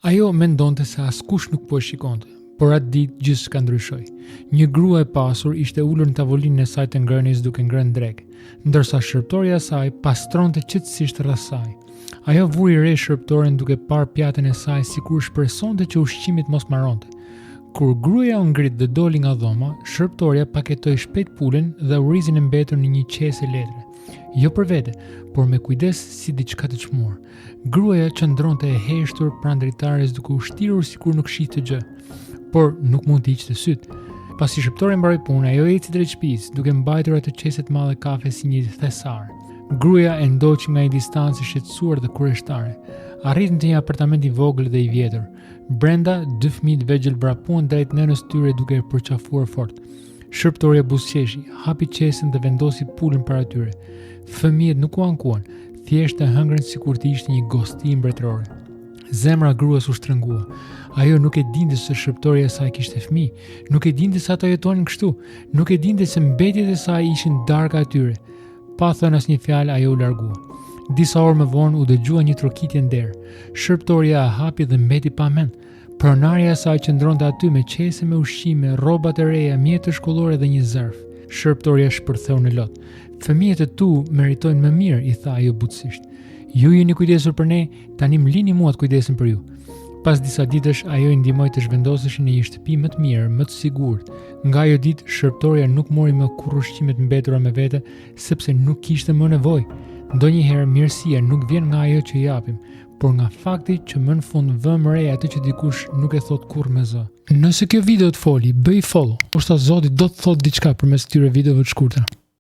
Ajo mendonte se askush nuk po e shikonte, por atë ditë gjithçka ndryshoi. Një grua e pasur ishte ulur në tavolinën e saj të ngrënies duke ngrënë drek, ndërsa shërbëtorja e saj pastronte qetësisht rreth saj. Ajo vuri re shërbëtoren duke parë pjatën e saj sikur shpresonte që ushqimit mos mbaronte. Kur gruaja u ngrit dhe doli nga dhoma, shërbëtorja paketoi shpejt pulën dhe urizin e mbetur në një qese letre. Jo për vete, por me kujdes si diçka të çmuar. Gruaja qëndronte e heshtur pranë dritares duke u shtirur sikur nuk shihte gjë, por nuk mund të hiqte syt. Pasi shërbëtori mbaroi punën, ajo eci drejt shtëpisë, duke mbajtur atë qese të madhe kafe si një thesar. Gruaja e ndoqi nga një distancë e shqetësuar dhe kurioztare. Arritën te një apartament i vogël dhe i vjetër. Brenda, 2 fëmijë të vegjël vrapuan drejt nënës tyre duke e përqafuar fort. Shërbëtorja buzëqeshi, hapi qesen dhe vendosi pulën para tyre. Fëmijët nuk u ankuan, thjesht e hëngrën sikur të ishte një gosti mbretërore. Zemra e gruas u shtrëngua. Ajo nuk e dinte se shërbëtorja e saj kishte fëmijë, nuk e dinte se ato jetonin kështu, nuk e dinte se mbetjet e saj ishin darka atyre. Pa thënë asnjë fjalë, ajo u largua. Disa orë më vonë u dëgjua një trokitje nder. Shërbëtorja e hapi dhe mbeti pa mend. Pronarja e saj qëndronte aty me qese me ushqime, rroba të reja, mjete shkollore dhe një zërf. Shërbëtorja shpërtheu në lot. Fëmijët e tu meritojnë më mirë, i tha ajo butësisht. Ju jeni kujdesur për ne, tani më lini mua të kujdesem për ju. Pas disa ditësh, ajo i ndihmoi të zhvendoseshin në një shtëpi më të mirë, më të sigurt. Nga ajo ditë, shërbëtorja nuk mori më kurrë ushqimet mbetura me vete, sepse nuk kishte më nevojë. Ndonjëherë mirësia nuk vjen nga ajo që japim, por nga fakti që më në fund vëmë re atë që dikush nuk e thot kurrë me zë. Nëse kjo video të foli, bëj follow. Ndoshta Zoti do të thotë diçka përmes këtyre videove të shkurtra.